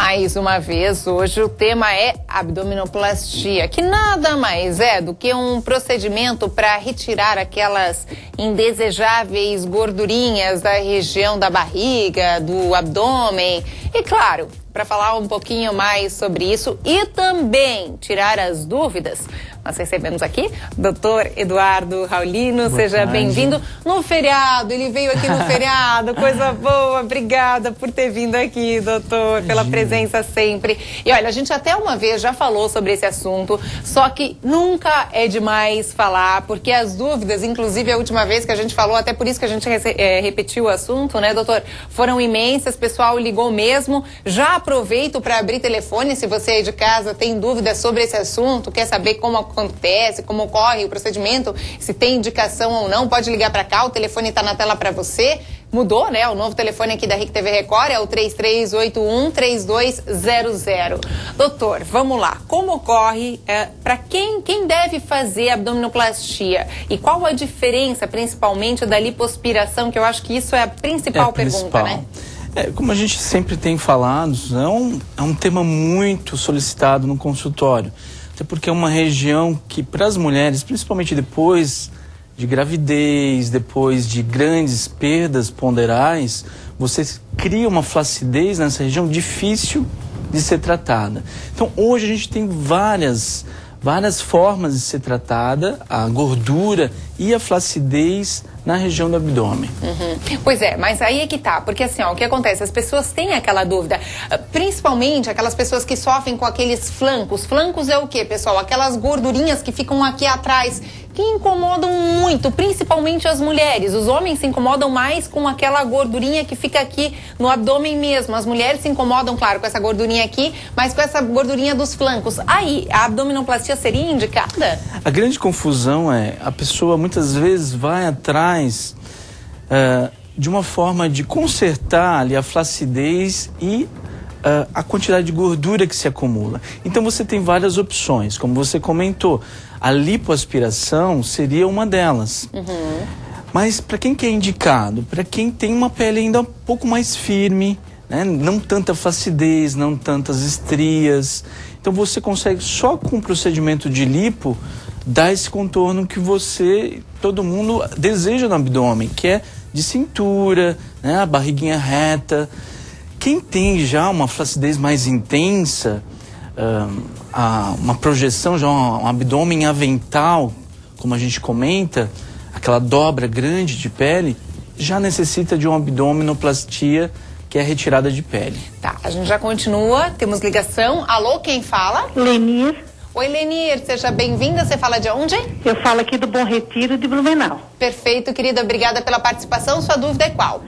Mais uma vez, hoje o tema é abdominoplastia, que nada mais é do que um procedimento para retirar aquelas indesejáveis gordurinhas da região da barriga, do abdômen. E claro, para falar um pouquinho mais sobre isso e também tirar as dúvidas, nós recebemos aqui o Dr. Eduardo Raulino. Seja bem-vindo no feriado. Ele veio aqui no feriado, coisa boa. Obrigada por ter vindo aqui, doutor, pela presença sempre. E olha, a gente até uma vez já falou sobre esse assunto, só que nunca é demais falar, porque as dúvidas, inclusive a última vez que a gente falou, até por isso que a gente repetiu o assunto, né, doutor? Foram imensas, o pessoal ligou mesmo. Já aproveito para abrir telefone, se você aí de casa tem dúvidas sobre esse assunto, quer saber como acontece, como ocorre o procedimento, se tem indicação ou não, pode ligar para cá, o telefone está na tela para você. Mudou, né? O novo telefone aqui da RIC TV Record é o 3381-3200. Doutor, vamos lá. Como ocorre, para quem deve fazer abdominoplastia? E qual a diferença, principalmente, da lipoaspiração, que eu acho que isso é a principal pergunta, né? Como a gente sempre tem falado, é um tema muito solicitado no consultório. Até porque é uma região que, para as mulheres, principalmente depois de gravidez, depois de grandes perdas ponderais, você cria uma flacidez nessa região difícil de ser tratada. Então, hoje a gente tem várias formas de ser tratada, a gordura e a flacidez na região do abdômen. Pois é, mas aí é que tá, porque assim, ó, o que acontece? As pessoas têm aquela dúvida, principalmente aquelas pessoas que sofrem com aqueles flancos. Flancos é o quê, pessoal? Aquelas gordurinhas que ficam aqui atrás, que incomodam muito, principalmente as mulheres. Os homens se incomodam mais com aquela gordurinha que fica aqui no abdômen mesmo. As mulheres se incomodam, claro, com essa gordurinha aqui, mas com essa gordurinha dos flancos. Aí, a abdominoplastia seria indicada? A grande confusão é, a pessoa muitas vezes vai atrás de uma forma de consertar ali a flacidez e a quantidade de gordura que se acumula. Então você tem várias opções, como você comentou. A lipoaspiração seria uma delas. Mas para quem que é indicado? Para quem tem uma pele ainda um pouco mais firme, né? Não tanta flacidez, não tantas estrias. Então você consegue só com o procedimento de lipo dar esse contorno que todo mundo deseja no abdômen, que é de cintura, né? A barriguinha reta. Quem tem já uma flacidez mais intensa, uma projeção, já um abdômen avental, como a gente comenta, aquela dobra grande de pele, já necessita de uma abdominoplastia, que é retirada de pele. Tá, a gente já continua, temos ligação. Alô, quem fala? Lenir. Oi, Lenir, seja bem-vinda. Você fala de onde? Eu falo aqui do Bom Retiro de Blumenau. Perfeito, querida. Obrigada pela participação. Sua dúvida é qual?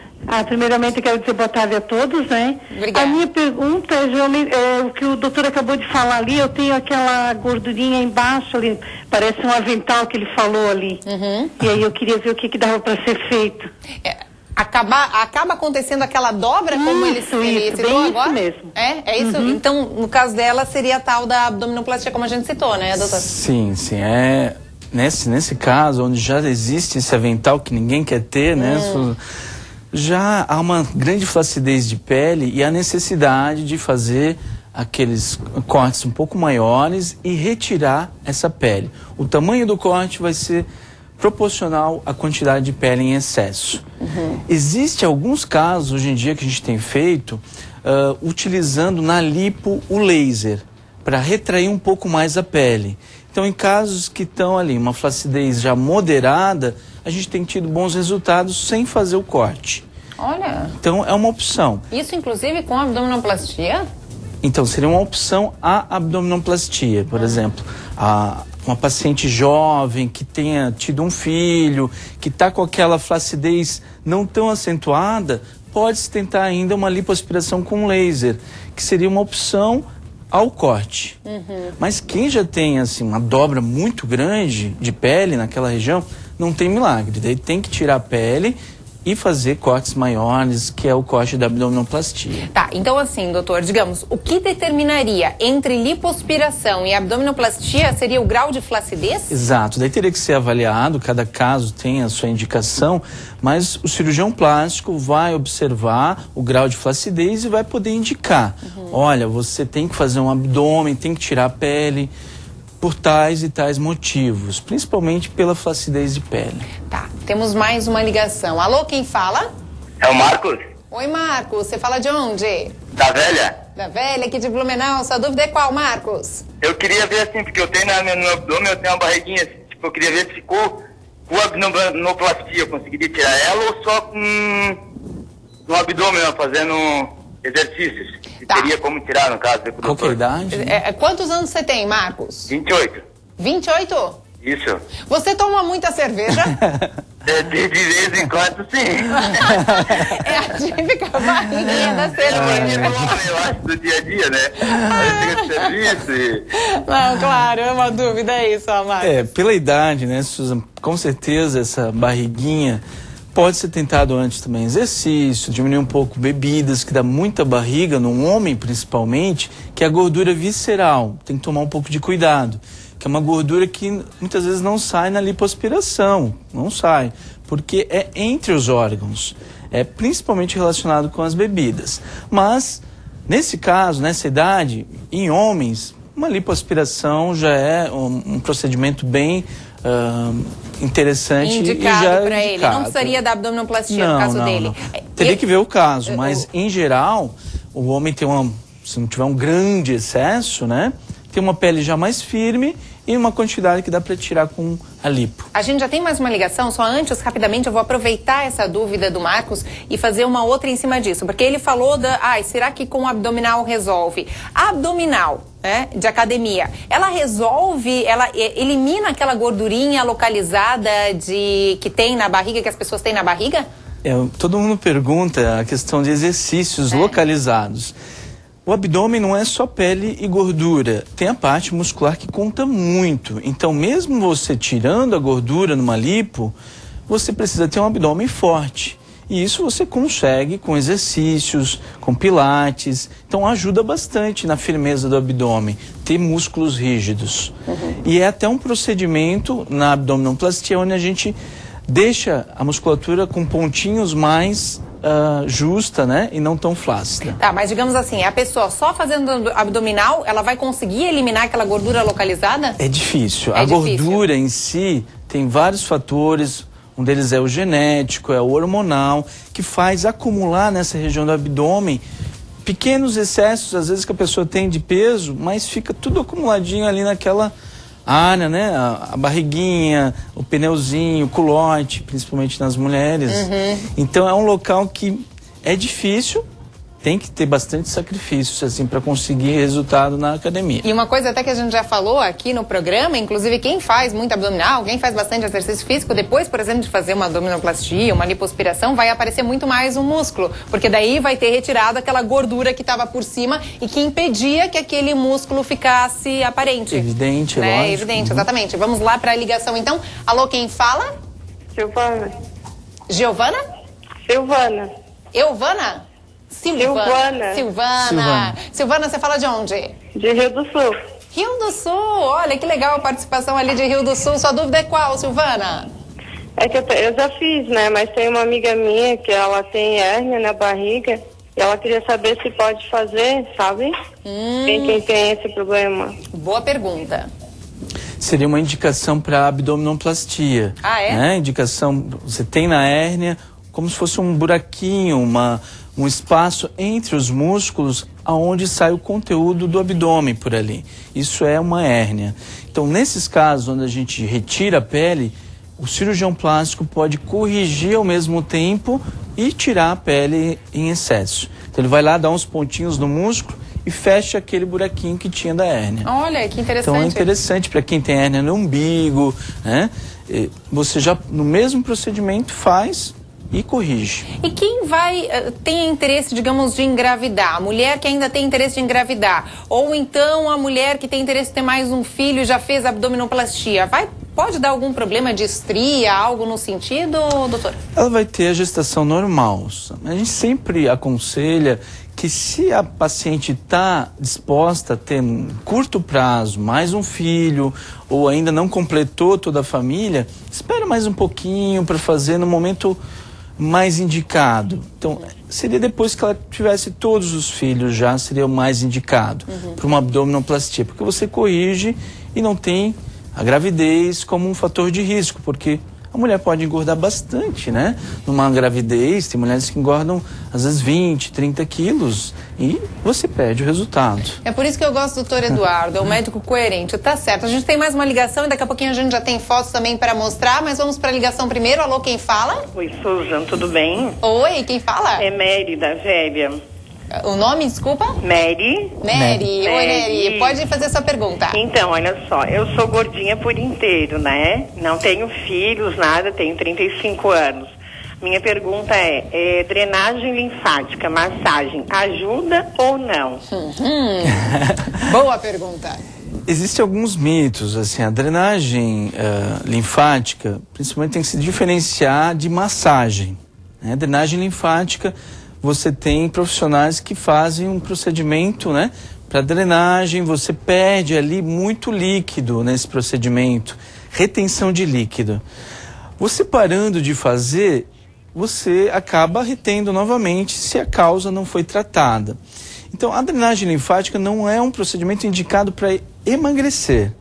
Primeiramente, eu quero dizer boa tarde a todos, né? Obrigada. A minha pergunta é o que o doutor acabou de falar ali. Eu tenho aquela gordurinha embaixo ali, parece um avental que ele falou ali. E aí eu queria ver o que dava para ser feito. Acaba acontecendo aquela dobra, como ele citou agora? Isso mesmo. É isso? Então, no caso dela, seria a tal da abdominoplastia, como a gente citou, né, doutor? Sim. Nesse caso, onde já existe esse avental que ninguém quer ter, né? Já há uma grande flacidez de pele e a necessidade de fazer aqueles cortes um pouco maiores e retirar essa pele. O tamanho do corte vai ser proporcional à quantidade de pele em excesso. Existem alguns casos hoje em dia que a gente tem feito utilizando na lipo o laser para retrair um pouco mais a pele. Então, em casos que estão ali, uma flacidez já moderada, a gente tem tido bons resultados sem fazer o corte. Olha! Então, é uma opção. Isso, inclusive, com a abdominoplastia? Então, seria uma opção a abdominoplastia. Por exemplo, uma paciente jovem que tenha tido um filho, que está com aquela flacidez não tão acentuada, pode-se tentar ainda uma lipoaspiração com laser, que seria uma opção ao corte. Mas quem já tem assim, uma dobra muito grande de pele naquela região, não tem milagre. Daí tem que tirar a pele e fazer cortes maiores, que é o corte da abdominoplastia. Tá, então assim, doutor, digamos, o que determinaria entre lipoaspiração e abdominoplastia seria o grau de flacidez? Exato, daí teria que ser avaliado, cada caso tem a sua indicação, mas o cirurgião plástico vai observar o grau de flacidez e vai poder indicar, olha, você tem que fazer um abdômen, tem que tirar a pele, por tais e tais motivos, principalmente pela flacidez de pele. Tá, temos mais uma ligação. Alô, quem fala? É o Marcos, Oi, Marcos, você fala de onde? da Velha. Da Velha, aqui de Blumenau. Sua dúvida é qual, Marcos? Eu queria ver assim, porque eu tenho no abdômen, eu tenho uma barriguinha, tipo, eu queria ver se ficou com a abdominoplastia, eu conseguiria tirar ela ou só com no abdômen, fazendo exercícios. Tá. Teria como tirar, no caso. Qual que é a idade? Quantos anos você tem, Marcos? 28. 28? Isso. Você toma muita cerveja? De vez em quando, sim. É a típica barriguinha da cerveja. Eu acho do dia a dia, né? Aí fica de serviço e... Não, claro, é uma dúvida, é isso, Marcos. Pela idade, né, Susan? Com certeza essa barriguinha pode ser tentado antes também exercício, diminuir um pouco bebidas, que dá muita barriga, num homem principalmente, que é a gordura visceral. Tem que tomar um pouco de cuidado, que é uma gordura que muitas vezes não sai na lipoaspiração, não sai, porque é entre os órgãos, é principalmente relacionado com as bebidas. Mas, nesse caso, nessa idade, em homens, uma lipoaspiração já é um procedimento bem interessante. Indicado e já para ele. Não precisaria da abdominoplastia no caso dele. Não. Teria que ver o caso, mas em geral, o homem tem se não tiver um grande excesso, né? Tem uma pele já mais firme e uma quantidade que dá para tirar com a lipo. A gente já tem mais uma ligação, só antes, rapidamente, eu vou aproveitar essa dúvida do Marcos e fazer uma outra em cima disso, porque ele falou será que com o abdominal resolve? A abdominal, né, de academia, ela resolve, ela elimina aquela gordurinha localizada que tem na barriga, que as pessoas têm na barriga? Todo mundo pergunta a questão de exercícios localizados. O abdômen não é só pele e gordura, tem a parte muscular que conta muito. Então, mesmo você tirando a gordura numa lipo, você precisa ter um abdômen forte. E isso você consegue com exercícios, com pilates. Então, ajuda bastante na firmeza do abdômen, ter músculos rígidos. E é até um procedimento na abdominoplastia onde a gente deixa a musculatura com pontinhos mais justa, né? E não tão flácida. Tá, mas digamos assim, a pessoa só fazendo abdominal, ela vai conseguir eliminar aquela gordura localizada? É difícil. A gordura em si tem vários fatores. Um deles é o genético, é o hormonal, que faz acumular nessa região do abdômen pequenos excessos, às vezes, que a pessoa tem de peso, mas fica tudo acumuladinho ali naquela área, né? A barriguinha, o pneuzinho, o culote, principalmente nas mulheres. Então é um local que é difícil, tem que ter bastante sacrifícios assim para conseguir resultado na academia. E uma coisa até que a gente já falou aqui no programa, inclusive quem faz muito abdominal, quem faz bastante exercício físico, depois, por exemplo, de fazer uma abdominoplastia, uma lipoaspiração, vai aparecer muito mais um músculo, porque daí vai ter retirado aquela gordura que estava por cima e que impedia que aquele músculo ficasse aparente. Evidente, né? lógico. Evidente, exatamente. Vamos lá para a ligação então. Alô, quem fala? Silvana. Giovana? Silvana. Euvana? Silvana, você fala de onde? De Rio do Sul. Rio do Sul, olha que legal a participação ali de Rio do Sul. Sua dúvida é qual, Silvana? É que eu já fiz, né? Mas tem uma amiga minha que ela tem hérnia na barriga e ela queria saber se pode fazer, sabe? Quem tem esse problema. Boa pergunta. Seria uma indicação para abdominoplastia. Ah, é? Né? Indicação, você tem na hérnia como se fosse um buraquinho, um espaço entre os músculos aonde sai o conteúdo do abdômen por ali. Isso é uma hérnia. Então, nesses casos onde a gente retira a pele, o cirurgião plástico pode corrigir ao mesmo tempo e tirar a pele em excesso. Então, ele vai lá, dá uns pontinhos no músculo e fecha aquele buraquinho que tinha da hérnia. Olha, que interessante. Então, é interessante para quem tem hérnia no umbigo, né? Você já, no mesmo procedimento, faz e corrige. E quem tem interesse, digamos, de engravidar? A mulher que ainda tem interesse de engravidar, ou então a mulher que tem interesse de ter mais um filho e já fez abdominoplastia, vai pode dar algum problema de estria, algo no sentido, doutor? Ela vai ter a gestação normal. A gente sempre aconselha que se a paciente está disposta a ter um curto prazo, mais um filho, ou ainda não completou toda a família, espera mais um pouquinho para fazer no momento mais indicado. Então, seria depois que ela tivesse todos os filhos já, seria o mais indicado para uma abdominoplastia, porque você corrige e não tem a gravidez como um fator de risco, porque a mulher pode engordar bastante, né? Numa gravidez, tem mulheres que engordam às vezes 20, 30 quilos e você perde o resultado. É por isso que eu gosto do doutor Eduardo, é um médico coerente. Tá certo, a gente tem mais uma ligação e daqui a pouquinho a gente já tem fotos também para mostrar, mas vamos para a ligação primeiro. Alô, quem fala? Oi, Susan, tudo bem? Oi, quem fala? É Mary, da Velha. O nome, desculpa? Mary. Mary. Oi, Mary. Pode fazer sua pergunta. Então, olha só, eu sou gordinha por inteiro, né? Não tenho filhos, nada, tenho 35 anos. Minha pergunta é drenagem linfática, massagem, ajuda ou não? Boa pergunta. Existem alguns mitos, assim, a drenagem linfática, principalmente tem que se diferenciar de massagem, né? Drenagem linfática, você tem profissionais que fazem um procedimento, né, para drenagem, você perde ali muito líquido nesse procedimento, retenção de líquido. Você parando de fazer, você acaba retendo novamente se a causa não foi tratada. Então, a drenagem linfática não é um procedimento indicado para emagrecer.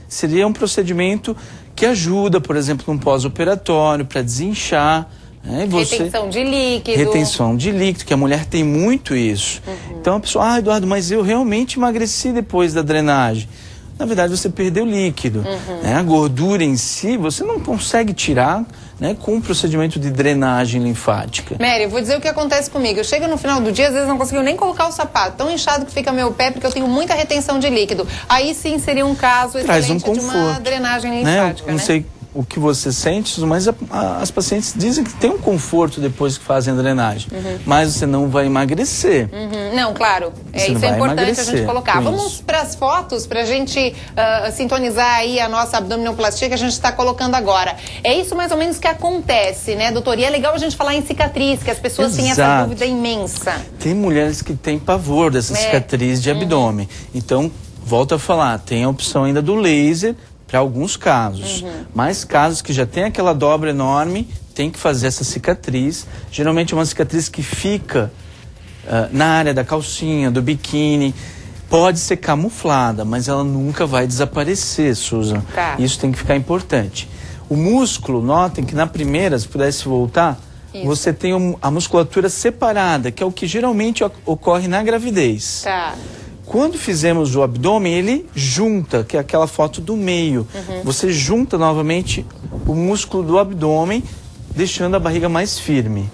Seria um procedimento que ajuda, por exemplo, no pós-operatório, para desinchar. Retenção de líquido. Retenção de líquido, que a mulher tem muito isso. Então a pessoa, Eduardo, mas eu realmente emagreci depois da drenagem. Na verdade, você perdeu líquido. Né? A gordura em si, você não consegue tirar, né, com um procedimento de drenagem linfática. Mary, eu vou dizer o que acontece comigo. Eu chego no final do dia, às vezes não consigo nem colocar o sapato. Tão inchado que fica meu pé, porque eu tenho muita retenção de líquido. Aí sim seria um caso excelente de uma drenagem linfática, Não sei o que você sente, mas as pacientes dizem que tem um conforto depois que fazem a drenagem, mas você não vai emagrecer. Não, claro, isso é importante a gente colocar. Vamos para as fotos, para a gente sintonizar aí a nossa abdominoplastia que a gente está colocando agora. É isso mais ou menos que acontece, né, doutor? E é legal a gente falar em cicatriz, que as pessoas têm essa dúvida imensa. Tem mulheres que têm pavor dessa cicatriz de abdômen. Então, volto a falar, tem a opção ainda do laser, para alguns casos, mas casos que já tem aquela dobra enorme, tem que fazer essa cicatriz. Geralmente é uma cicatriz que fica na área da calcinha, do biquíni, pode ser camuflada, mas ela nunca vai desaparecer, Susan. Tá. Isso tem que ficar importante. O músculo, notem que na primeira, se pudesse voltar, você tem a musculatura separada, que é o que geralmente ocorre na gravidez. Tá. Quando fizemos o abdômen, ele junta, que é aquela foto do meio. Você junta novamente o músculo do abdômen, deixando a barriga mais firme.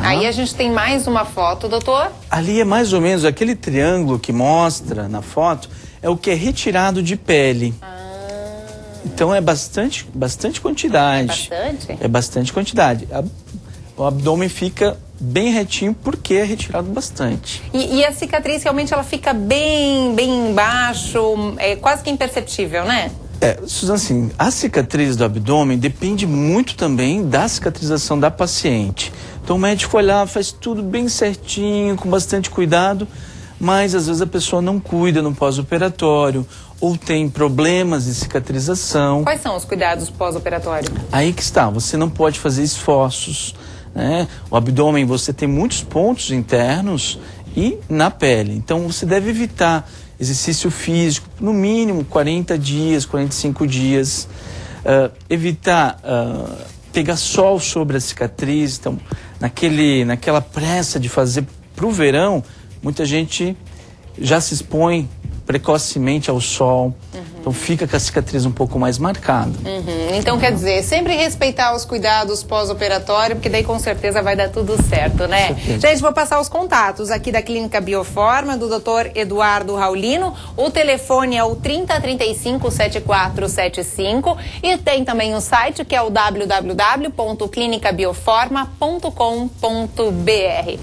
Aí a gente tem mais uma foto, doutor. Ali é mais ou menos aquele triângulo que mostra na foto, é o que é retirado de pele. Então é bastante quantidade. É bastante? É bastante quantidade. O abdômen fica bem retinho porque é retirado bastante. E a cicatriz realmente ela fica bem embaixo, é quase que imperceptível, né? Suzana, assim, a cicatriz do abdômen depende muito também da cicatrização da paciente. Então o médico vai lá, faz tudo bem certinho, com bastante cuidado, mas às vezes a pessoa não cuida no pós-operatório ou tem problemas de cicatrização. Quais são os cuidados pós-operatório? Aí que está, você não pode fazer esforços, né? O abdômen, você tem muitos pontos internos e na pele. Então você deve evitar exercício físico, no mínimo 40 dias, 45 dias. Evitar pegar sol sobre a cicatriz. Então, naquela pressa de fazer para o verão, muita gente já se expõe precocemente ao sol. Então fica com a cicatriz um pouco mais marcada. Então quer dizer, sempre respeitar os cuidados pós-operatório, porque daí com certeza vai dar tudo certo, né? Gente, vou passar os contatos aqui da Clínica Bioforma, do Dr. Eduardo Raulino. O telefone é o 3035-7475 e tem também o site que é o www.clinicabioforma.com.br.